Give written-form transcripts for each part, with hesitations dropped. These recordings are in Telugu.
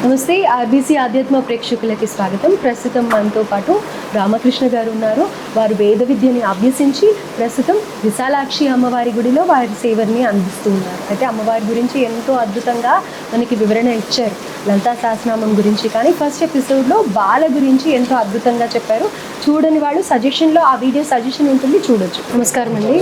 నమస్తే ఆర్బీసీ ఆధ్యాత్మ ప్రేక్షకులకి స్వాగతం. ప్రస్తుతం మనతో పాటు రామకృష్ణ గారు ఉన్నారు. వారు వేద విద్యని అభ్యసించి ప్రస్తుతం విశాలాక్షి అమ్మవారి గుడిలో వారి సేవల్ని అందిస్తూ ఉన్నారు. అయితే అమ్మవారి గురించి ఎంతో అద్భుతంగా మనకి వివరణ ఇచ్చారు, లలితా సహస్రనామం గురించి. కానీ ఫస్ట్ ఎపిసోడ్లో బాల గురించి ఎంతో అద్భుతంగా చెప్పారు. చూడని వాళ్ళు సజెషన్లో ఆ వీడియో సజెషన్ ఉంటుంది, చూడొచ్చు. నమస్కారం అండి.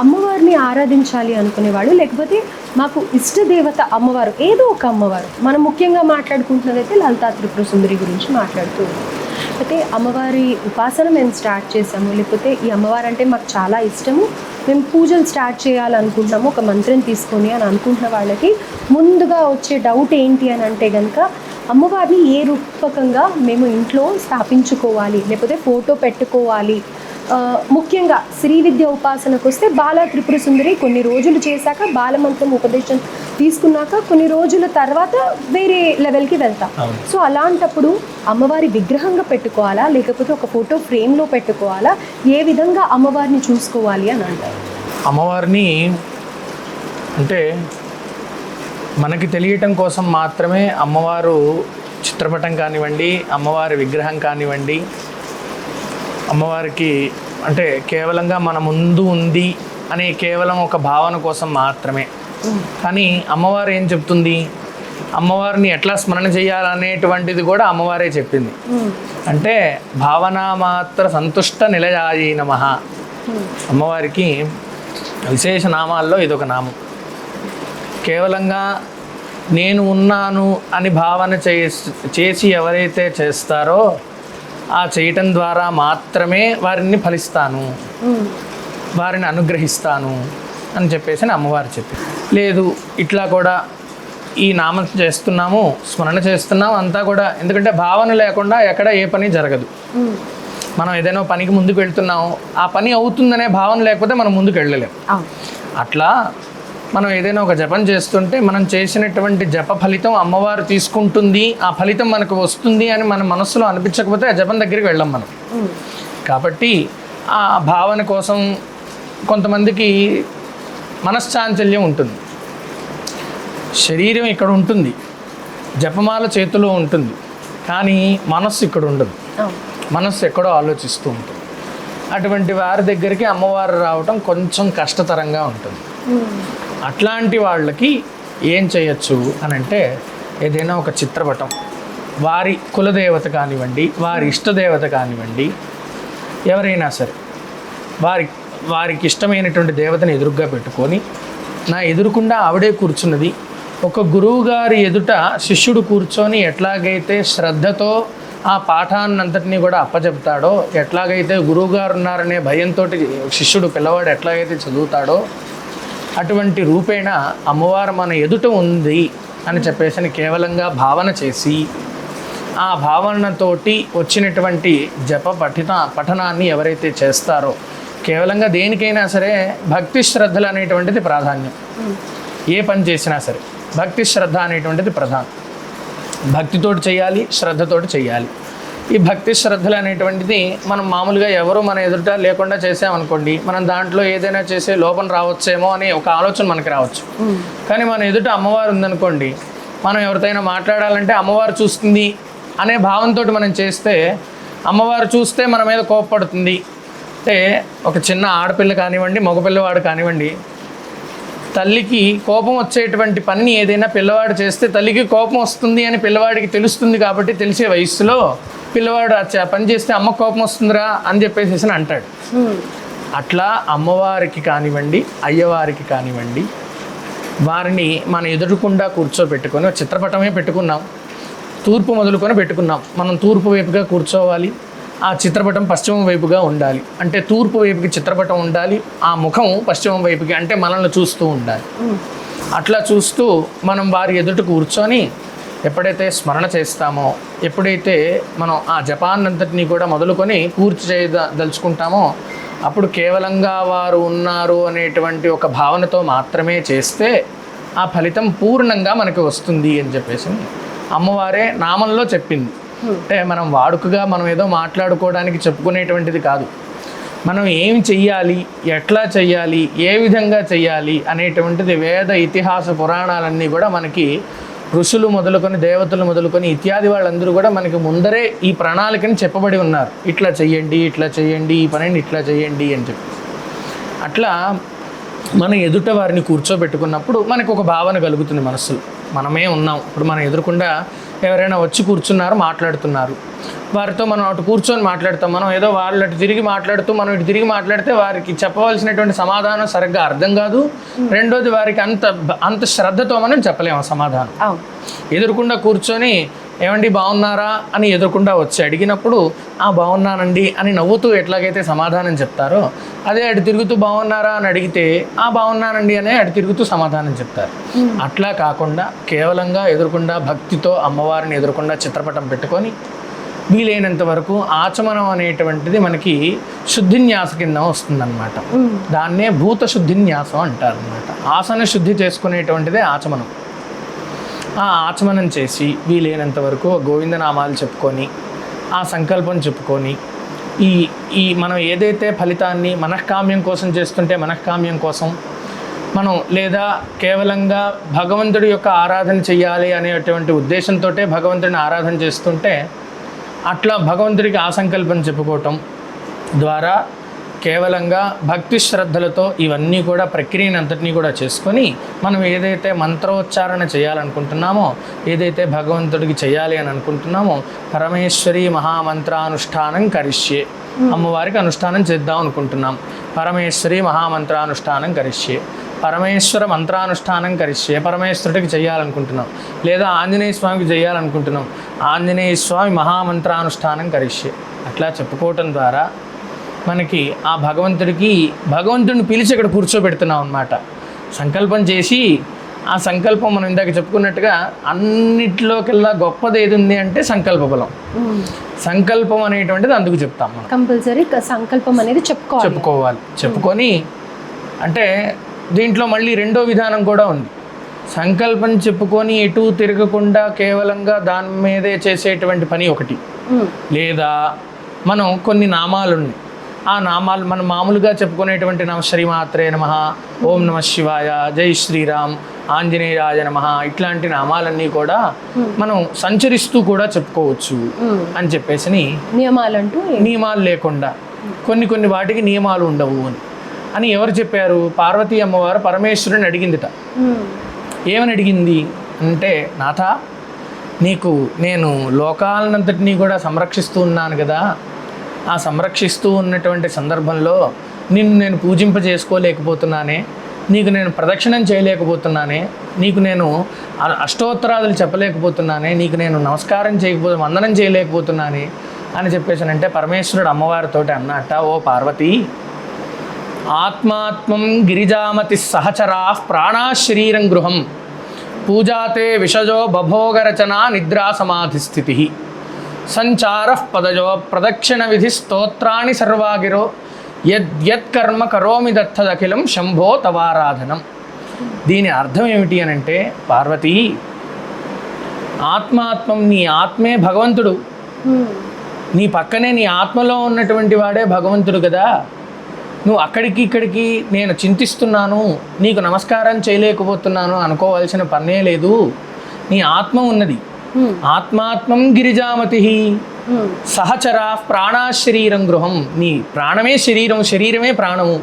అమ్మవారిని ఆరాధించాలి అనుకునేవాళ్ళు, లేకపోతే మాకు ఇష్ట దేవత అమ్మవారు, ఏదో ఒక అమ్మవారు, మనం ముఖ్యంగా మాట్లాడుకుంటున్నదైతే లలితా త్రిపుర సుందరి గురించి మాట్లాడుతూ ఉన్నాం. అయితే అమ్మవారి ఉపాసన మేము స్టార్ట్ చేసాము, లేకపోతే ఈ అమ్మవారు అంటే మాకు చాలా ఇష్టము, మేము పూజలు స్టార్ట్ చేయాలనుకుంటున్నాము ఒక మంత్రం తీసుకొని అని అనుకుంటున్న వాళ్ళకి ముందుగా వచ్చే డౌట్ ఏంటి అని అంటే కనుక, అమ్మవారిని ఏ రూపకంగా మేము ఇంట్లో స్థాపించుకోవాలి, లేకపోతే ఫోటో పెట్టుకోవాలి. ముఖ్యంగా శ్రీ విద్య ఉపాసనకు వస్తే బాల త్రిపుర సుందరి కొన్ని రోజులు చేశాక, బాలమంత్రం ఉపదేశం తీసుకున్నాక కొన్ని రోజుల తర్వాత వేరే లెవెల్కి వెళ్తాం. సో అలాంటప్పుడు అమ్మవారి విగ్రహంగా పెట్టుకోవాలా, లేకపోతే ఒక ఫోటో ఫ్రేమ్లో పెట్టుకోవాలా, ఏ విధంగా అమ్మవారిని చూసుకోవాలి అని అంటారు? అమ్మవారిని అంటే మనకి తెలియటం కోసం మాత్రమే అమ్మవారు చిత్రపటం కానివ్వండి, అమ్మవారి విగ్రహం కానివ్వండి, అమ్మవారికి అంటే కేవలంగా మన ముందు ఉంది అనే కేవలం ఒక భావన కోసం మాత్రమే. కానీ అమ్మవారు ఏం చెప్తుంది, అమ్మవారిని ఎట్లా స్మరణ చేయాలనేటువంటిది కూడా అమ్మవారే చెప్పింది. అంటే భావన మాత్ర సంతుష్ట నిలయాయి నమః. అమ్మవారికి విశేష నామాల్లో ఇదొక నామం. కేవలంగా నేను ఉన్నాను అని భావన చేసి ఎవరైతే చేస్తారో ఆ చేయటం ద్వారా మాత్రమే వారిని ఫలిస్తాను, వారిని అనుగ్రహిస్తాను అని చెప్పేసి అమ్మవారు చెప్పి. లేదు ఇట్లా కూడా ఈ నామం చేస్తున్నాము, స్మరణ చేస్తున్నాము అంతా కూడా, ఎందుకంటే భావన లేకుండా ఎక్కడ ఏ పని జరగదు. మనం ఏదైనా పనికి ముందుకు వెళ్తున్నాము, ఆ పని అవుతుందనే భావన లేకపోతే మనం ముందుకు వెళ్ళలేము. అట్లా మనం ఏదైనా ఒక జపం చేస్తుంటే మనం చేసినటువంటి జప ఫలితం అమ్మవారు తీసుకుంటుంది, ఆ ఫలితం మనకు వస్తుంది అని మన మనస్సులో అనిపించకపోతే ఆ జపం దగ్గరికి వెళ్ళాం మనం. కాబట్టి ఆ భావన కోసం కొంతమందికి మనశ్చాంచల్యం ఉంటుంది. శరీరం ఇక్కడ ఉంటుంది, జపమాల చేతిలో ఉంటుంది, కానీ మనస్సు ఇక్కడ ఉండదు. మనస్సు ఎక్కడో ఆలోచిస్తూ ఉంటుంది. అటువంటి వారి దగ్గరికి అమ్మవారు రావటం కొంచెం కష్టతరంగా ఉంటుంది. అట్లాంటి వాళ్ళకి ఏం చేయొచ్చు అని అంటే, ఏదైనా ఒక చిత్రపటం, వారి కులదేవత కానివ్వండి, వారి ఇష్టదేవత కానివ్వండి, ఎవరైనా సరే వారికి ఇష్టమైనటువంటి దేవతని ఎదురుగ్గా పెట్టుకొని, నా ఎదురుకుండా ఆవిడే కూర్చున్నది, ఒక గురువు గారి ఎదుట శిష్యుడు కూర్చొని ఎట్లాగైతే శ్రద్ధతో ఆ పాఠాన్నంతటినీ కూడా అప్పచెప్తాడో, ఎట్లాగైతే గురువుగారు ఉన్నారనే భయంతో శిష్యుడు పిల్లవాడు ఎట్లాగైతే చదువుతాడో, అటువంటి రూపేణ అమ్మవారు మన ఎదుట ఉంది అని చెప్పేసి కేవలంగా భావన చేసి, ఆ భావనతోటి వచ్చినటువంటి జప పఠనాన్ని ఎవరైతే చేస్తారో, కేవలంగా దేనికైనా సరే భక్తి శ్రద్ధలు అనేటువంటిది ప్రాధాన్యం. ఏ పని చేసినా సరే భక్తి శ్రద్ధ అనేటువంటిది ప్రధానం. భక్తితోటి చేయాలి, శ్రద్ధతోటి చేయాలి. ఈ భక్తి శ్రద్ధలు అనేటువంటిది మనం మామూలుగా ఎవరు మన ఎదుట లేకుండా చేసామనుకోండి, మనం దాంట్లో ఏదైనా చేసే లోపం రావచ్చేమో అనే ఒక ఆలోచన మనకి రావచ్చు. కానీ మన ఎదుట అమ్మవారు ఉందనుకోండి, మనం ఎవరితోనైనా మాట్లాడాలంటే అమ్మవారు చూస్తుంది అనే భావంతో మనం చేస్తే, అమ్మవారు చూస్తే మన మీద కోపపడుతుంది. అంటే ఒక చిన్న ఆడపిల్ల కానివ్వండి, మగపిల్లవాడు కానివ్వండి, తల్లికి కోపం వచ్చేటువంటి పని ఏదైనా పిల్లవాడు చేస్తే తల్లికి కోపం వస్తుంది అని పిల్లవాడికి తెలుస్తుంది. కాబట్టి తెలిసే వయస్సులో పిల్లవాడు పని చేస్తే అమ్మ కోపం వస్తుందిరా అని చెప్పేసి అంటాడు. అట్లా అమ్మవారికి కానివ్వండి, అయ్యవారికి కానివ్వండి, వారిని మన ఎదురుకుండా కూర్చోబెట్టుకొని, చిత్రపటమే పెట్టుకున్నాం, తూర్పు మొదలుకొని పెట్టుకున్నాం, మనం తూర్పు వైపుగా కూర్చోవాలి, ఆ చిత్రపటం పశ్చిమం వైపుగా ఉండాలి. అంటే తూర్పు వైపుకి చిత్రపటం ఉండాలి, ఆ ముఖం పశ్చిమం వైపుకి, అంటే మనల్ని చూస్తూ ఉండాలి. అట్లా చూస్తూ మనం వారి ఎదుట కూర్చొని ఎప్పుడైతే స్మరణ చేస్తామో, ఎప్పుడైతే మనం ఆ జపాన్నంతటినీ కూడా మొదలుకొని పూర్తి చేయదలుచుకుంటామో, అప్పుడు కేవలంగా వారు ఉన్నారు అనేటువంటి ఒక భావనతో మాత్రమే చేస్తే ఆ ఫలితం పూర్ణంగా మనకి వస్తుంది అని చెప్పేసి అమ్మవారే నామంలో చెప్పింది. అంటే మనం వాడుకగా మనం ఏదో మాట్లాడుకోవడానికి చెప్పుకునేటువంటిది కాదు. మనం ఏం చెయ్యాలి, ఎట్లా చెయ్యాలి, ఏ విధంగా చెయ్యాలి అనేటువంటిది వేద ఇతిహాస పురాణాలన్నీ కూడా మనకి ఋషులు మొదలుకొని దేవతలు మొదలుకొని ఇత్యాది వాళ్ళందరూ కూడా మనకి ముందరే ఈ ప్రణాళికని చెప్పబడి ఉన్నారు. ఇట్లా చెయ్యండి, ఇట్లా చేయండి, ఈ పనిని ఇట్లా చేయండి అని చెప్పి. అట్లా మన ఎదుట వారిని కూర్చోబెట్టుకున్నప్పుడు మనకు ఒక భావన కలుగుతుంది మనస్సులో, మనమే ఉన్నాం. ఇప్పుడు మనం ఎదురుకుండా ఎవరైనా వచ్చి కూర్చున్నారు, మాట్లాడుతున్నారు, వారితో మనం అటు కూర్చొని మాట్లాడతాం. మనం ఏదో వాళ్ళు అటు తిరిగి మాట్లాడుతూ మనం ఇటు తిరిగి మాట్లాడితే వారికి చెప్పవలసినటువంటి సమాధానం సరిగ్గా అర్థం కాదు. రెండోది వారికి అంత శ్రద్ధతో మనం చెప్పలేము సమాధానం. ఎదురుకుండా కూర్చొని ఏమండి బాగున్నారా అని ఎదురుకుండా వచ్చి అడిగినప్పుడు బాగున్నానండి అని నవ్వుతూ ఎట్లాగైతే సమాధానం చెప్తారో, అదే అటు తిరుగుతూ బాగున్నారా అని అడిగితే బాగున్నానండి అనే అటు తిరుగుతూ సమాధానం చెప్తారు. అట్లా కాకుండా కేవలంగా ఎదురుకుండా భక్తితో అమ్మవారిని ఎదురుకుండా చిత్రపటం పెట్టుకొని వీలైనంత వరకు ఆచమనం అనేటువంటిది మనకి శుద్ధిన్యాస కింద వస్తుందన్నమాట. దాన్నే భూత శుద్ధిన్యాసం అంటారు అనమాట. ఆసన శుద్ధి చేసుకునేటువంటిదే ఆచమనం. ఆ ఆచమనం చేసి వీలైనంత వరకు గోవిందనామాలు చెప్పుకొని ఆ సంకల్పం చెప్పుకొని ఈ మనం ఏదైతే ఫలితాన్ని మనఃకామ్యం కోసం చేస్తుంటే మనఃకామ్యం కోసం మనం, లేదా కేవలంగా భగవంతుడి యొక్క ఆరాధన చెయ్యాలి అనేటువంటి ఉద్దేశంతో భగవంతుడిని ఆరాధన చేస్తుంటే అట్లా భగవంతుడికి ఆ సంకల్పం చెప్పుకోవటం ద్వారా కేవలంగా భక్తి శ్రద్ధలతో ఇవన్నీ కూడా ప్రక్రియను అంతటినీ కూడా చేసుకొని మనం ఏదైతే మంత్రోచ్చారణ చేయాలనుకుంటున్నామో, ఏదైతే భగవంతుడికి చేయాలి అని అనుకుంటున్నామో, పరమేశ్వరి మహామంత్రానుష్ఠానం కరిష్యే, అమ్మవారికి అనుష్ఠానం చేద్దాం అనుకుంటున్నాం, పరమేశ్వరి మహామంత్రానుష్ఠానం కరిష్యే, పరమేశ్వర మంత్రానుష్ఠానం కరిష్యే, పరమేశ్వరుడికి చేయాలనుకుంటున్నాం, లేదా ఆంజనేయ స్వామికి చేయాలనుకుంటున్నాం, ఆంజనేయ స్వామి మహామంత్రానుష్ఠానం కరిష్యే. అట్లా చెప్పుకోవటం ద్వారా మనకి ఆ భగవంతుడిని పిలిచి ఇక్కడ కూర్చోబెడుతున్నాం అన్నమాట. సంకల్పం చేసి ఆ సంకల్పం మనం ఇందాక చెప్పుకున్నట్టుగా అన్నిట్లోకెల్లా గొప్పది ఏది ఉంది అంటే సంకల్ప బలం. సంకల్పం అనేటువంటిది అందుకు చెప్తాం మనం. కంపల్సరీ సంకల్పం అనేది చెప్పుకోవాలి. చెప్పుకొని అంటే దీంట్లో మళ్ళీ రెండో విధానం కూడా ఉంది. సంకల్పం చెప్పుకొని ఎటు తిరగకుండా కేవలంగా దాని మీదే చేసేటువంటి పని ఒకటి, లేదా మనం కొన్ని నామాలు ఉన్నాయి, ఆ నామాలు మనం మామూలుగా చెప్పుకునేటువంటి నమ శ్రీమాత్రే నమః, ఓం నమ శివాయ, జై శ్రీరామ్, ఆంజనేయాయ నమః, ఇట్లాంటి నామాలన్నీ కూడా మనం సంచరిస్తూ కూడా చెప్పుకోవచ్చు అని చెప్పేసి నియమాలు లేకుండా కొన్ని వాటికి నియమాలు ఉండవు అని ఎవరు చెప్పారు? పార్వతీ అమ్మవారు పరమేశ్వరుని అడిగిందిట. ఏమని అడిగింది అంటే, నాథ నీకు నేను లోకాలనంతటినీ కూడా సంరక్షిస్తూ ఉన్నాను కదా, ఆ సంరక్షిస్తూ ఉన్నటువంటి సందర్భంలో నిన్ను నేను పూజింపజేసుకోలేకపోతున్నానే, నీకు నేను ప్రదక్షిణం చేయలేకపోతున్నానే, నీకు నేను అష్టోత్తరాదులు చెప్పలేకపోతున్నానే, నీకు నేను నమస్కారం వందనం చేయలేకపోతున్నానే అని చెప్పేసానంటే పరమేశ్వరుడు అమ్మవారితోటి అన్నట్ట, ఓ పార్వతి, ఆత్మాత్మం గిరిజామతి సహచరా ప్రాణా శరీరం గృహం పూజాతే విషజో బభోగరచనా నిద్రా సమాధి స్థితి సంచార పదజో ప్రదక్షిణ విధి స్తోత్రాణి సర్వాగిరో యత్కర్మ కరోమి దత్తదఖిలం శంభో తవారాధనం. దీని అర్థం ఏమిటి అని అంటే, పార్వతి, ఆత్మాత్మం, నీ ఆత్మే భగవంతుడు, నీ పక్కనే నీ ఆత్మలో ఉన్నటువంటి వాడే భగవంతుడు కదా. నువ్వు అక్కడికి ఇక్కడికి నేను చింతిస్తున్నాను, నీకు నమస్కారం చేయలేకపోతున్నాను అనుకోవాల్సిన పనే లేదు. నీ ఆత్మ ఉన్నది. ఆత్మాత్మం గిరిజామతి సహచరా ప్రాణా శరీరం గృహం. నీ ప్రాణమే శరీరం, శరీరమే ప్రాణము.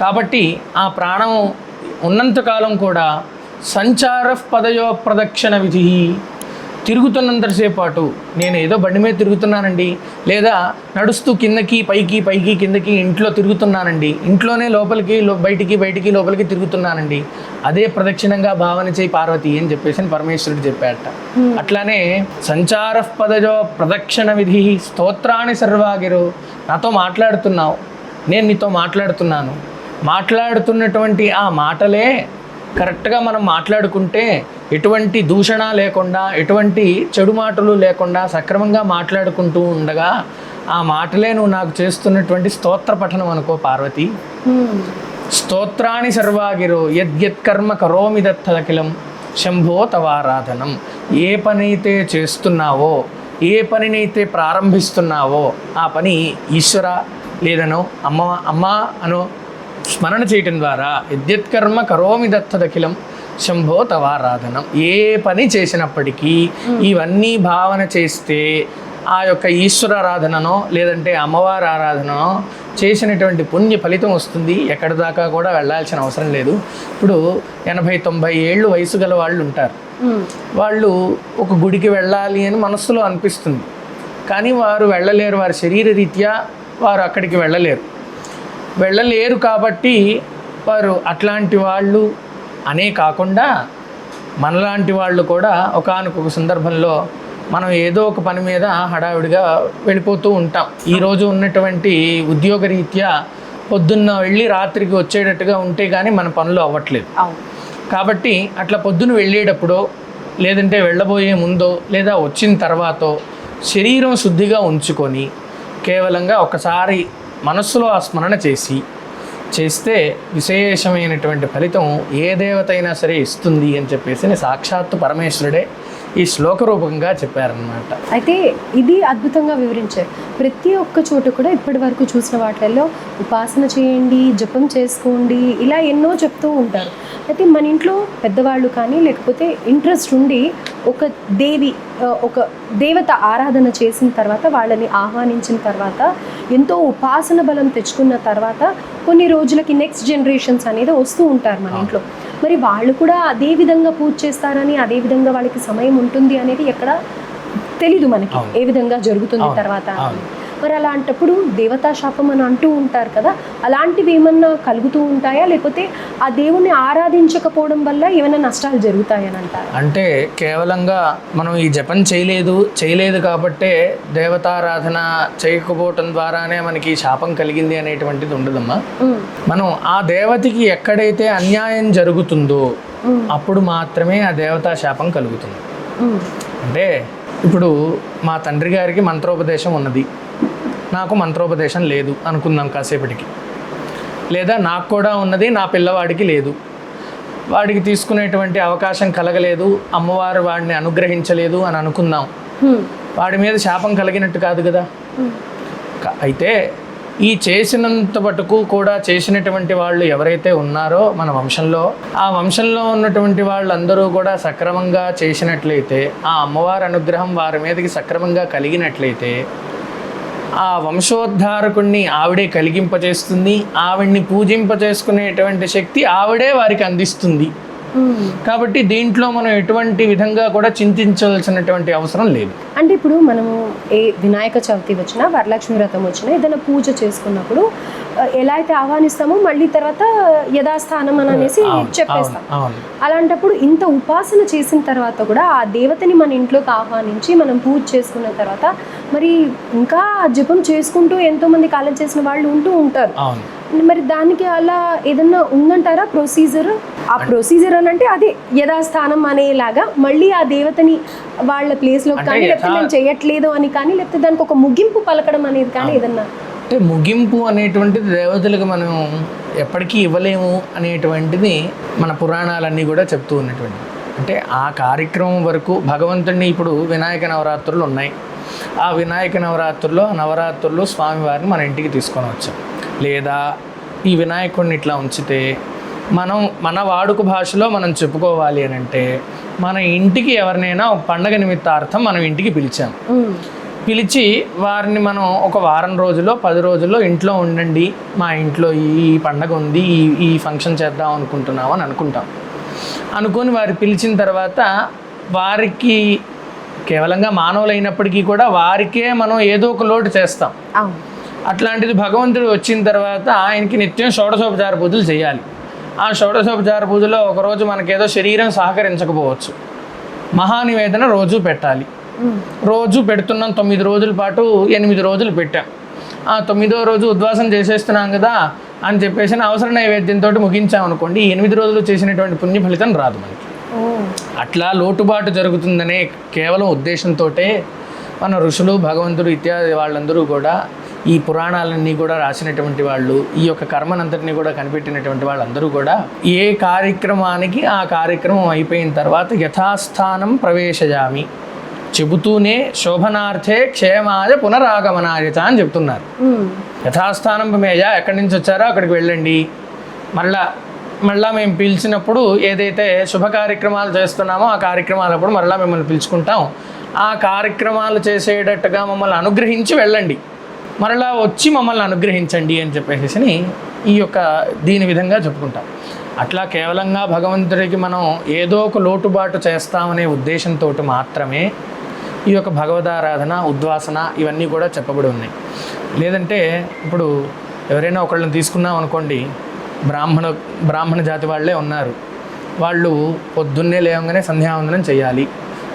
కాబట్టి ఆ ప్రాణము ఉన్నంతకాలం కూడా సంచార పదయో ప్రదక్షిణ విధి, తిరుగుతున్నంతసేపు పాటు నేను ఏదో బండి మీద తిరుగుతున్నానండి, లేదా నడుస్తూ కిందకి పైకి పైకి కిందకి ఇంట్లో తిరుగుతున్నానండి, ఇంట్లోనే లోపలికి బయటికి లోపలికి తిరుగుతున్నానండి, అదే ప్రదక్షిణంగా భావన చేయి పార్వతి అని చెప్పేసి పరమేశ్వరుడు చెప్పాడట. అట్లానే సంచార పదజో ప్రదక్షిణ విధి స్తోత్రాన్ని సర్వాగిరు. నాతో మాట్లాడుతున్నావు, నేను నీతో మాట్లాడుతున్నాను, మాట్లాడుతున్నటువంటి ఆ మాటలే కరెక్ట్గా మనం మాట్లాడుకుంటే ఎటువంటి దూషణ లేకుండా, ఎటువంటి చెడు మాటలు లేకుండా సక్రమంగా మాట్లాడుకుంటూ ఉండగా ఆ మాటలే నువ్వు నాకు చేస్తున్నటువంటి స్తోత్ర పఠనం అనుకో పార్వతి. స్తోత్రాన్ని సర్వాగిరో యత్కర్మ కరోమి దత్తదఖిలం శంభో తవారాధనం. ఏ పనైతే చేస్తున్నావో, ఏ పనినైతే ప్రారంభిస్తున్నావో ఆ పని ఈశ్వర లేదనో అమ్మ అనో స్మరణ చేయటం ద్వారా యత్కర్మ కరోమి దత్తదఖిలం శంభో తవారాధనం. ఏ పని చేసినప్పటికీ ఇవన్నీ భావన చేస్తే ఆ యొక్క ఈశ్వరారాధననో లేదంటే అమ్మవారి ఆరాధననో చేసినటువంటి పుణ్య ఫలితం వస్తుంది. ఎక్కడి దాకా కూడా వెళ్ళాల్సిన అవసరం లేదు. ఇప్పుడు 80-90 ఏళ్ళు వయసు గల వాళ్ళు ఉంటారు. వాళ్ళు ఒక గుడికి వెళ్ళాలి అని మనస్సులో అనిపిస్తుంది, కానీ వారు వెళ్ళలేరు. వారి శరీర రీత్యా వారు అక్కడికి వెళ్ళలేరు కాబట్టి వారు అట్లాంటి వాళ్ళు అనే కాకుండా మనలాంటి వాళ్ళు కూడా ఒకానొక సందర్భంలో మనం ఏదో ఒక పని మీద హడావిడిగా వెళ్ళిపోతూ ఉంటాం. ఈరోజు ఉన్నటువంటి ఉద్యోగ రీత్యా పొద్దున్న వెళ్ళి రాత్రికి వచ్చేటట్టుగా ఉంటే కానీ మన పనులు అవ్వట్లేదు. కాబట్టి అట్లా పొద్దున వెళ్ళేటప్పుడో లేదంటే వెళ్ళబోయే ముందో లేదా వచ్చిన తర్వాతో శరీరం శుద్ధిగా ఉంచుకొని కేవలంగా ఒకసారి మనస్సులో ఆ స్మరణ చేస్తే విశేషమైనటువంటి ఫలితం ఏ దేవత అయినా సరే ఇస్తుంది అని చెప్పేసి సాక్షాత్తు పరమేశ్వరుడే ఈ శ్లోక రూపంగా చెప్పారనమాట. అయితే ఇది అద్భుతంగా వివరించారు. ప్రతి ఒక్క చోట కూడా ఇప్పటి వరకు చూసిన వాటిల్లో ఉపాసన చేయండి, జపం చేసుకోండి, ఇలా ఎన్నో చెప్తూ ఉంటారు. అయితే మన ఇంట్లో పెద్దవాళ్ళు కానీ లేకపోతే ఇంట్రెస్ట్ ఉండి ఒక దేవత ఆరాధన చేసిన తర్వాత వాళ్ళని ఆహ్వానించిన తర్వాత ఎంతో ఉపాసన బలం తెచ్చుకున్న తర్వాత కొన్ని రోజులకి నెక్స్ట్ జనరేషన్స్ అనేది వస్తూ ఉంటారు మన ఇంట్లో. మరి వాళ్ళు కూడా అదే విధంగా పూజ చేస్తారని, అదే విధంగా వాళ్ళకి సమయం ఉంటుంది అనేది ఎక్కడ తెలీదు మనకి, ఏ విధంగా జరుగుతుంది తర్వాత. మరి అలాంటప్పుడు దేవతా శాపం అని అంటూ ఉంటారు కదా, అలాంటివి ఏమన్నా కలుగుతూ ఉంటాయా, లేకపోతే ఆ దేవుణ్ణి ఆరాధించకపోవడం వల్ల ఏమైనా నష్టాలు జరుగుతాయని అంటారు? అంటే కేవలంగా మనం ఈ జపం చేయలేదు కాబట్టే దేవతారాధన చేయకపోవటం ద్వారానే మనకి శాపం కలిగింది అనేటువంటిది ఉండదమ్మా. మనం ఆ దేవతకి ఎక్కడైతే అన్యాయం జరుగుతుందో అప్పుడు మాత్రమే ఆ దేవతా శాపం కలుగుతుంది. అంటే ఇప్పుడు మా తండ్రి గారికి మంత్రోపదేశం ఉన్నది, నాకు మంత్రోపదేశం లేదు అనుకుందాం కాసేపటికి. లేదా నాకు కూడా ఉన్నది, నా పిల్లవాడికి లేదు, వాడికి తీసుకునేటువంటి అవకాశం కలగలేదు, అమ్మవారు వాడిని అనుగ్రహించలేదు అని అనుకుందాం. వాడి మీద శాపం కలిగినట్టు కాదు కదా. అయితే ఈ చేసినంత మటుకు కూడా చేసినటువంటి వాళ్ళు ఎవరైతే ఉన్నారో మన వంశంలో, ఆ వంశంలో ఉన్నటువంటి వాళ్ళందరూ కూడా సక్రమంగా చేసినట్లయితే, ఆ అమ్మవారి అనుగ్రహం వారి మీదకి సక్రమంగా కలిగినట్లయితే ఆ వంశోద్ధారకుణ్ణి ఆవిడే కలిగింపచేస్తుంది, ఆవిడ్ని పూజింపచేసుకునేటువంటి శక్తి ఆవిడే వారికి అందిస్తుంది. కాబట్టి దీంట్లో మనం ఎటువంటి విధంగా కూడా చింతించాల్సినటువంటి అవసరం లేదు. అంటే ఇప్పుడు మనము ఏ వినాయక చవితి వచ్చినా, వరలక్ష్మి వ్రతం వచ్చినా, ఏదైనా పూజ చేసుకున్నప్పుడు ఎలా అయితే ఆహ్వానిస్తామో మళ్ళీ తర్వాత యథాస్థానం అని అనేసి చెప్పేస్తాం. అలాంటప్పుడు ఇంత ఉపాసన చేసిన తర్వాత కూడా ఆ దేవతని మన ఇంట్లోకి ఆహ్వానించి మనం పూజ చేసుకున్న తర్వాత మరి ఇంకా జపం చేసుకుంటూ ఎంతో మంది కాలం చేసిన వాళ్ళు ఉంటూ ఉంటారు. మరి దానికి అలా ఏదన్నా ఉందంటారా ప్రొసీజర్? ఆ ప్రొసీజర్ అని అంటే అదే యథాస్థానం అనేలాగా మళ్ళీ ఆ దేవతని వాళ్ళ ప్లేస్లో కానీ, లేకపోతే నేను చేయట్లేదు అని కానీ, లేకపోతే దానికి ఒక ముగింపు పలకడం అనేది కానీ ఏదన్నా? అంటే ముగింపు అనేటువంటిది దేవతలకు మనం ఎప్పటికీ ఇవ్వలేము అనేటువంటిది మన పురాణాలన్నీ కూడా చెప్తూ ఉన్నటువంటిది. అంటే ఆ కార్యక్రమం వరకు భగవంతుడిని, ఇప్పుడు వినాయక నవరాత్రులు ఉన్నాయి, ఆ వినాయక నవరాత్రుల్లో స్వామివారిని మన ఇంటికి తీసుకొని వచ్చాం. లేదా ఈ వినాయకుడిని ఇట్లా ఉంచితే మన వాడుక భాషలో మనం చెప్పుకోవాలి అని అంటే, మన ఇంటికి ఎవరినైనా ఒక పండగ నిమిత్తార్థం మనం ఇంటికి పిలిచి వారిని మనం ఒక వారం రోజుల్లో 10 రోజుల్లో ఇంట్లో ఉండండి, మా ఇంట్లో ఈ పండగ ఉంది, ఈ ఫంక్షన్ చేద్దాం అనుకుంటున్నాం అని అనుకొని వారు పిలిచిన తర్వాత వారికి కేవలంగా మానవులైనప్పటికీ కూడా వారికే మనం ఏదో ఒక లోటు చేస్తాం. అట్లాంటిది భగవంతుడు వచ్చిన తర్వాత ఆయనకి నిత్యం షోడశోపచార పూజలు చేయాలి. ఆ షోడశోపచార పూజలో ఒకరోజు మనకేదో శరీరం సహకరించకపోవచ్చు, మహానివేదన రోజు పెట్టాలి. రోజు పెడుతున్నాం 9 రోజుల పాటు, 8 రోజులు పెట్టాం. ఆ 9వ రోజు ఉద్వాసం చేసేస్తున్నాం కదా అని చెప్పేసి అవసర నైవేద్యంతో ముగించాం అనుకోండి, ఈ 8 రోజులు చేసినటువంటి పుణ్య ఫలితం రాదు మనకి. అట్లా లోటుబాటు జరుగుతుందనే కేవలం ఉద్దేశంతో మన ఋషులు, భగవంతుడు ఇత్యాది వాళ్ళందరూ కూడా, ఈ పురాణాలన్నీ కూడా రాసినటువంటి వాళ్ళు, ఈ యొక్క కర్మనంతటిని కూడా కనిపెట్టినటువంటి వాళ్ళందరూ కూడా ఏ కార్యక్రమానికి ఆ కార్యక్రమం అయిపోయిన తర్వాత యథాస్థానం ప్రవేశయామి చెబుతూనే శోభనార్థే క్షేమాయ పునరాగమనాయచ అని చెప్తున్నారు. యథాస్థానం ప్రమేయ, ఎక్కడి నుంచి వచ్చారో అక్కడికి వెళ్ళండి, మళ్ళా మళ్ళీ మేము పిలిచినప్పుడు ఏదైతే శుభ కార్యక్రమాలు చేస్తున్నామో ఆ కార్యక్రమాలప్పుడు మళ్ళీ మిమ్మల్ని పిలుచుకుంటాం, ఆ కార్యక్రమాలు చేసేటట్టుగా మమ్మల్ని అనుగ్రహించి వెళ్ళండి, మరలా వచ్చి మమ్మల్ని అనుగ్రహించండి అని చెప్పేసి ఈ యొక్క దీని విధంగా చెప్పుకుంటాం. అట్లా కేవలంగా భగవంతుడికి మనం ఏదో ఒక లోటుబాటు చేస్తామనే ఉద్దేశంతో మాత్రమే ఈ యొక్క భగవదారాధన, ఉద్వాసన ఇవన్నీ కూడా చెప్పబడి ఉన్నాయి. లేదంటే ఇప్పుడు ఎవరైనా ఒకళ్ళని తీసుకున్నాం అనుకోండి, బ్రాహ్మణ జాతి వాళ్ళే ఉన్నారు, వాళ్ళు పొద్దున్నే లేవగానే సంధ్యావందనం చేయాలి,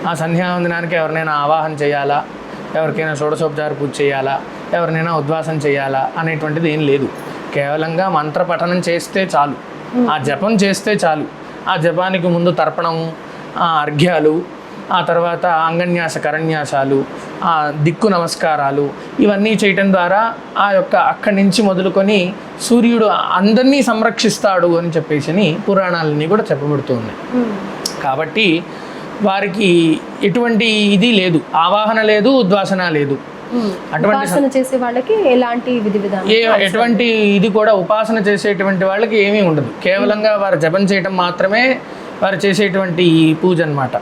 ఆ సంధ్యావందనానికి ఎవరినైనా ఆవాహన చేయాలా, ఎవరికైనా షోడశోపచార పూజ చేయాలా, ఎవరినైనా ఉద్వాసన చేయాలా అనేటువంటిది ఏం లేదు. కేవలంగా మంత్ర పఠనం చేస్తే చాలు, ఆ జపం చేస్తే చాలు. ఆ జపానికి ముందు తర్పణము, ఆ అర్ఘ్యాలు, ఆ తర్వాత అంగన్యాస కరన్యాసాలు, ఆ దిక్కు నమస్కారాలు ఇవన్నీ చేయటం ద్వారా ఆ యొక్క అక్కడి నుంచి మొదలుకొని సూర్యుడు అందరినీ సంరక్షిస్తాడు అని చెప్పేసి పురాణాలన్నీ కూడా చెప్పబడుతూ ఉన్నాయి. కాబట్టి వారికి ఎటువంటి ఇది లేదు, ఆవాహన లేదు, ఉద్వాసన లేదు. ఉపాసన చేసే వాళ్ళకి ఎలాంటి విధి విధానం, ఎటువంటి ఇది కూడా ఉపాసన చేసేటువంటి వాళ్ళకి ఏమీ ఉండదు. కేవలంగా వారు జపం చేయటం మాత్రమే వారు చేసేటువంటి పూజ అన్నమాట.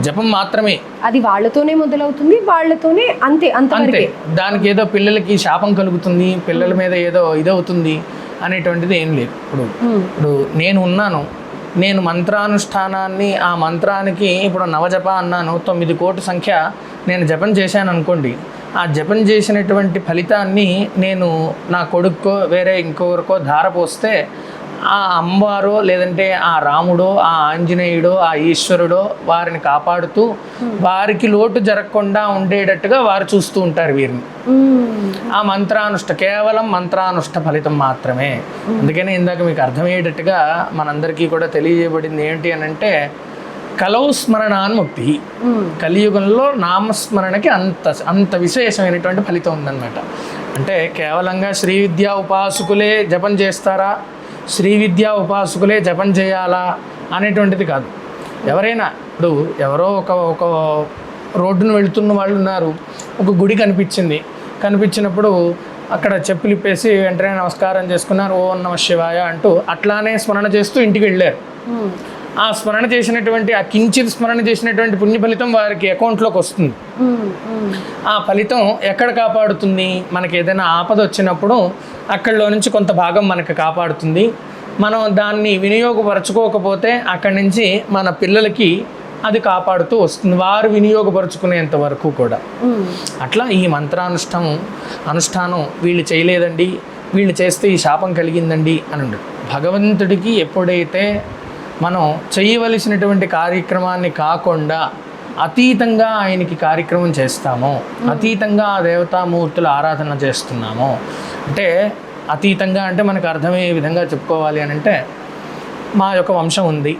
జపం మాత్రమే, అది వాళ్ళతోనే మొదలవుతుంది, వాళ్ళతోనే అంతే అంతే. దానికి ఏదో పిల్లలకి శాపం కలుగుతుంది, పిల్లల మీద ఏదో ఇదవుతుంది అనేటువంటిది ఏం లేదు. ఇప్పుడు నేను ఉన్నాను, నేను మంత్రానుష్ఠానాన్ని, ఆ మంత్రానికి ఇప్పుడు నవజప అన్నాను, 9 కోటి సంఖ్య నేను జపం చేశాను అనుకోండి, ఆ జపం చేసినటువంటి ఫలితాన్ని నేను నా కొడుక్కో వేరే ఇంకొకరికో ధార పోస్తే ఆ అమ్మవారో లేదంటే ఆ రాముడో ఆ ఆంజనేయుడో ఆ ఈశ్వరుడో వారిని కాపాడుతూ వారికి లోటు జరగకుండా ఉండేటట్టుగా వారు చూస్తూ ఉంటారు వీరిని. ఆ కేవలం మంత్రానుష్ఠ ఫలితం మాత్రమే. అందుకనే ఇందాక మీకు అర్థమయ్యేటట్టుగా మనందరికీ కూడా తెలియజేయబడింది ఏంటి అని అంటే, కలౌ స్మరణాన్ముక్తి, కలియుగంలో నామస్మరణకి అంత విశేషమైనటువంటి ఫలితం ఉందన్నమాట. అంటే కేవలంగా శ్రీ విద్యా ఉపాసకులే జపం చేస్తారా, శ్రీ విద్యా ఉపాసకులే జపం చేయాలా అనేటువంటిది కాదు. ఎవరైనా ఇప్పుడు ఎవరో ఒక రోడ్డును వెళుతున్న వాళ్ళు ఉన్నారు, ఒక గుడి కనిపించినప్పుడు అక్కడ చెప్పులు ఇప్పేసి వెంటనే నమస్కారం చేసుకున్నారు, ఓం నమః శివాయ అంటూ అట్లానే స్మరణ చేస్తూ ఇంటికి వెళ్ళారు. ఆ స్మరణ చేసినటువంటి, ఆ కించిత్ స్మరణ చేసినటువంటి పుణ్య ఫలితం వారికి అకౌంట్లోకి వస్తుంది. ఆ ఫలితం ఎక్కడ కాపాడుతుంది? మనకి ఏదైనా ఆపద వచ్చినప్పుడు అక్కడిలో నుంచి కొంత భాగం మనకు కాపాడుతుంది. మనం దాన్ని వినియోగపరచుకోకపోతే అక్కడి నుంచి మన పిల్లలకి అది కాపాడుతూ వస్తుంది, వారు వినియోగపరుచుకునేంత వరకు కూడా. అట్లా ఈ అనుష్ఠానం వీళ్ళు చేయలేదండి, వీళ్ళు చేస్తే ఈ శాపం కలిగిందండి అని ఉండదు. భగవంతుడికి ఎప్పుడైతే మనం చేయవలసినటువంటి కార్యక్రమాన్ని కాకుండా అతీతంగా ఆయనకి కార్యక్రమం చేస్తామో, అతీతంగా ఆ దేవతామూర్తుల ఆరాధన చేస్తున్నామో, అంటే అతీతంగా అంటే మనకు అర్థమయ్యే విధంగా చెప్పుకోవాలి అని అంటే, మా యొక్క వంశం ఉంది,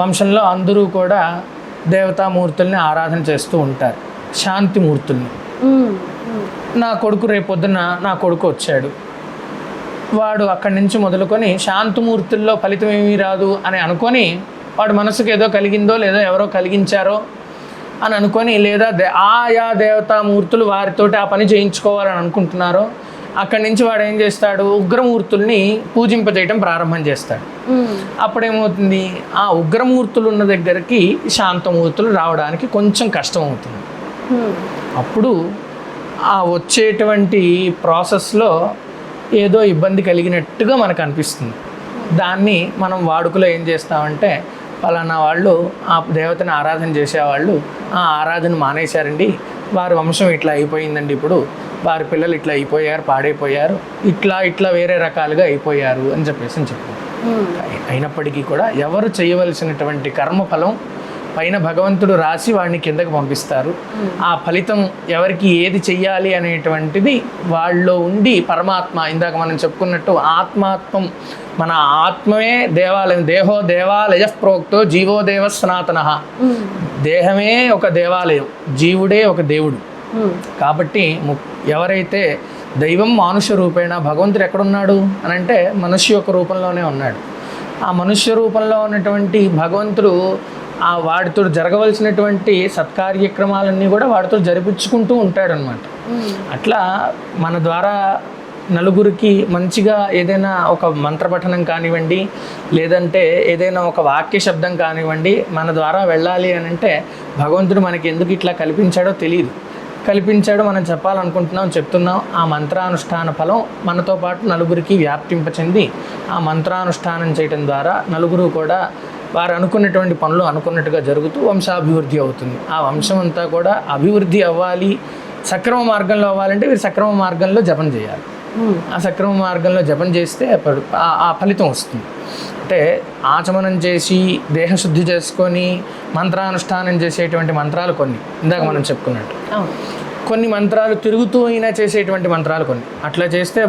వంశంలో అందరూ కూడా దేవతామూర్తుల్ని ఆరాధన చేస్తూ ఉంటారు, శాంతిమూర్తుల్ని. నా కొడుకు రేపొద్దున నా కొడుకు వచ్చాడు, వాడు అక్కడి నుంచి మొదలుకొని శాంతిమూర్తుల్లో ఫలితం ఏమీ రాదు అని అనుకొని, వాడు మనసుకు ఏదో కలిగిందో లేదో ఎవరో కలిగించారో అని అనుకొని, లేదా ఆయా దేవతామూర్తులు వారితోటి ఆ పని చేయించుకోవాలని అనుకుంటున్నారో, అక్కడి నుంచి వాడు ఏం చేస్తాడు, ఉగ్రమూర్తుల్ని పూజింపజేయటం ప్రారంభం చేస్తాడు. అప్పుడేమవుతుంది, ఆ ఉగ్రమూర్తులు ఉన్న దగ్గరికి శాంతమూర్తులు రావడానికి కొంచెం కష్టం అవుతుంది. అప్పుడు ఆ వచ్చేటువంటి ప్రాసెస్లో ఏదో ఇబ్బంది కలిగినట్టుగా మనకు అనిపిస్తుంది. దాన్ని మనం వాడుకలో ఏం చేస్తామంటే, పలానా వాళ్ళు ఆ దేవతని ఆరాధన చేసేవాళ్ళు ఆ ఆరాధన మానేశారండి, వారి వంశం ఇట్లా అయిపోయిందండి, ఇప్పుడు వారి పిల్లలు ఇట్లా అయిపోయారు, పాడైపోయారు, ఇట్లా వేరే రకాలుగా అయిపోయారు అని చెప్పేసి చెప్పారు. అయినప్పటికీ కూడా ఎవరు చేయవలసినటువంటి కర్మఫలం పైన భగవంతుడు రాసి వాడిని కిందకి పంపిస్తారు. ఆ ఫలితం ఎవరికి ఏది చెయ్యాలి అనేటువంటిది వాళ్ళలో ఉండి పరమాత్మ, ఇందాక మనం చెప్పుకున్నట్టు ఆత్మాత్మం, మన ఆత్మమే దేవాలయం. దేహో దేవాలయ ప్రోక్తో జీవో దేవ సనాతన. దేహమే ఒక దేవాలయం, జీవుడే ఒక దేవుడు. కాబట్టి ఎవరైతే దైవం మానుష రూపేణ, భగవంతుడు ఎక్కడున్నాడు అని అంటే మనుష్య యొక్క రూపంలోనే ఉన్నాడు. ఆ మనుష్య రూపంలో ఉన్నటువంటి భగవంతుడు ఆ వాడితో జరగవలసినటువంటి సత్కార్యక్రమాలన్నీ కూడా వాడితో జరిపించుకుంటూ ఉంటాడు అనమాట. అట్లా మన ద్వారా నలుగురికి మంచిగా ఏదైనా ఒక మంత్రపఠనం కానివ్వండి, లేదంటే ఏదైనా ఒక వాక్య శబ్దం కానివ్వండి మన ద్వారా వెళ్ళాలి అని అంటే భగవంతుడు మనకి ఎందుకు ఇట్లా కల్పించాడో తెలియదు. కల్పించాడు, మనం చెప్పాలనుకుంటున్నాం, చెప్తున్నాం. ఆ మంత్రానుష్ఠాన ఫలం మనతో పాటు నలుగురికి వ్యాప్తింప చెంది ఆ మంత్రానుష్ఠానం చేయటం ద్వారా నలుగురు కూడా వారు అనుకున్నటువంటి పనులు అనుకున్నట్టుగా జరుగుతూ వంశాభివృద్ధి అవుతుంది. ఆ వంశం అంతా కూడా అభివృద్ధి అవ్వాలి, సక్రమ మార్గంలో అవ్వాలంటే వీరు సక్రమ మార్గంలో జపం చేయాలి. ఆ సక్రమ మార్గంలో జపం చేస్తే ఆ ఫలితం వస్తుంది. అంటే ఆచమనం చేసి దేహశుద్ధి చేసుకొని మంత్రానుష్ఠానం చేసేటువంటి మంత్రాలు కొన్ని ఇందాక మనం చెప్పుకున్నట్టు, కొన్ని మంత్రాలు తిరుగుతూ అయినా చేసేటువంటి మంత్రాలు కొన్ని. అట్లా చేస్తే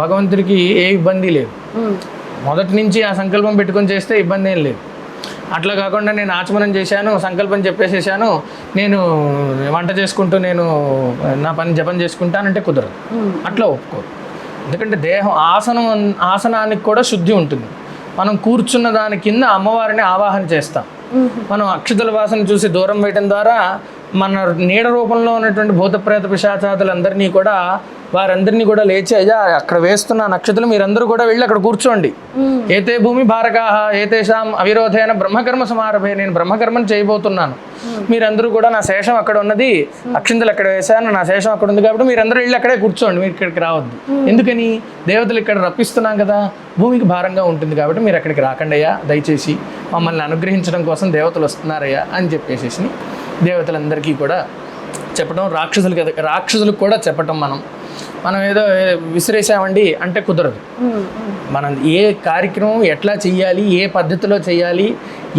భగవంతుడికి ఏ ఇబ్బంది లేదు. మొదటి నుంచి ఆ సంకల్పం పెట్టుకొని చేస్తే ఇబ్బంది ఏం లేదు. అట్లా కాకుండా నేను ఆచమనం చేశాను, సంకల్పం చెప్పేసేసాను, నేను వంట చేసుకుంటూ నేను నా పని జపం చేసుకుంటానంటే కుదరదు. అట్లా ఒప్పుకోరు. ఎందుకంటే దేహం ఆసనానికి కూడా శుద్ధి ఉంటుంది. మనం కూర్చున్న దాని కింద అమ్మవారిని ఆవాహన చేస్తాం. మనం అక్షతల వాసన చూసి దూరం వేయడం ద్వారా మన నీడ రూపంలో ఉన్నటువంటి భూతప్రేత పిశాచాదులందరినీ కూడా వారందరినీ కూడా లేచి, అయ్యా అక్కడ వేస్తున్న నక్షత్రాలు మీరందరూ కూడా వెళ్ళి అక్కడ కూర్చోండి. ఏతే భూమి భారకాహ ఏతేషాం అవిరోధైన బ్రహ్మకర్మ సమారభే, నేను బ్రహ్మకర్మను చేయబోతున్నాను, మీరందరూ కూడా నా శేషం అక్కడ ఉన్నది, అక్షింతలు అక్కడ వేశాను, నా శేషం అక్కడ ఉంది కాబట్టి మీరందరూ వెళ్ళి అక్కడే కూర్చోండి, మీరు ఇక్కడికి రావద్దు. ఎందుకని? దేవతలు ఇక్కడ రప్పిస్తున్నాం కదా, భూమికి భారంగా ఉంటుంది కాబట్టి మీరు అక్కడికి రాకండి అయ్యా, దయచేసి మమ్మల్ని అనుగ్రహించడం కోసం దేవతలు వస్తున్నారయ్యా అని చెప్పేసి దేవతలందరికీ కూడా చెప్పడం, రాక్షసులకు కూడా చెప్పటం. మనం ఏదో విసిరేసామండి అంటే కుదరదు. మనం ఏ కార్యక్రమం ఎట్లా చెయ్యాలి, ఏ పద్ధతిలో చెయ్యాలి,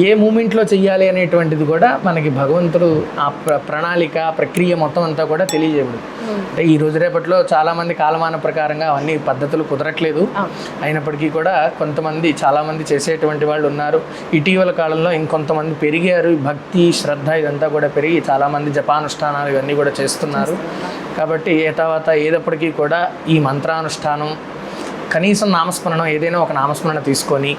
ఏ మూమెంట్లో చెయ్యాలి అనేటువంటిది కూడా మనకి భగవంతుడు ఆ ప్రణాళిక ప్రక్రియ మొత్తం అంతా కూడా తెలియజేయబడు. అంటే ఈ రోజు రేపట్లో చాలామంది కాలమాన ప్రకారంగా అవన్నీ పద్ధతులు కుదరట్లేదు. అయినప్పటికీ కూడా కొంతమంది చాలామంది చేసేటువంటి వాళ్ళు ఉన్నారు. ఇటీవల కాలంలో ఇంకొంతమంది పెరిగారు. భక్తి శ్రద్ధ ఇదంతా కూడా పెరిగి చాలామంది జపానుష్ఠానాలు ఇవన్నీ కూడా చేస్తున్నారు. కాబట్టి ఏతావాత ఏదప్పటికీ కూడా ఈ మంత్రానుష్ఠానం, కనీసం నామస్మరణం, ఏదైనా ఒక నామస్మరణ తీసుకొని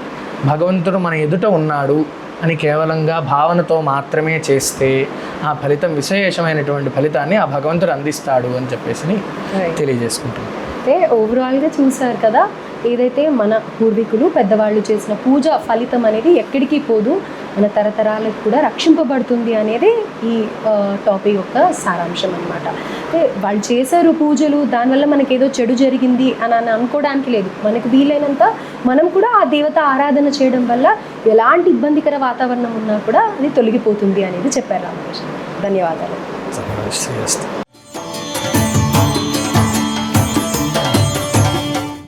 భగవంతుడు మన ఎదుట ఉన్నాడు అని కేవలంగా భావనతో మాత్రమే చేస్తే ఆ ఫలితం విశేషమైనటువంటి ఫలితాన్ని ఆ భగవంతుడు అందిస్తాడు అని చెప్పేసి తెలియజేసుకుంటున్నాం. అంటే ఓవరాల్గా చూసారు కదా, ఏదైతే మన పూర్వీకులు పెద్దవాళ్ళు చేసిన పూజ ఫలితం అనేది ఎక్కడికి పోదు, మన తరతరాలకు కూడా రక్షింపబడుతుంది అనేది ఈ టాపిక్ యొక్క సారాంశం అనమాట. అంటే వాళ్ళు చేశారు పూజలు, దానివల్ల మనకి ఏదో చెడు జరిగింది అని అనుకోవడానికి లేదు. మనకు వీలైనంత మనం కూడా ఆ దేవత ఆరాధన చేయడం వల్ల ఎలాంటి ఇబ్బందికర వాతావరణం ఉన్నా కూడా అది తొలగిపోతుంది అనేది చెప్పారు రామకృష్ణ. ధన్యవాదాలు.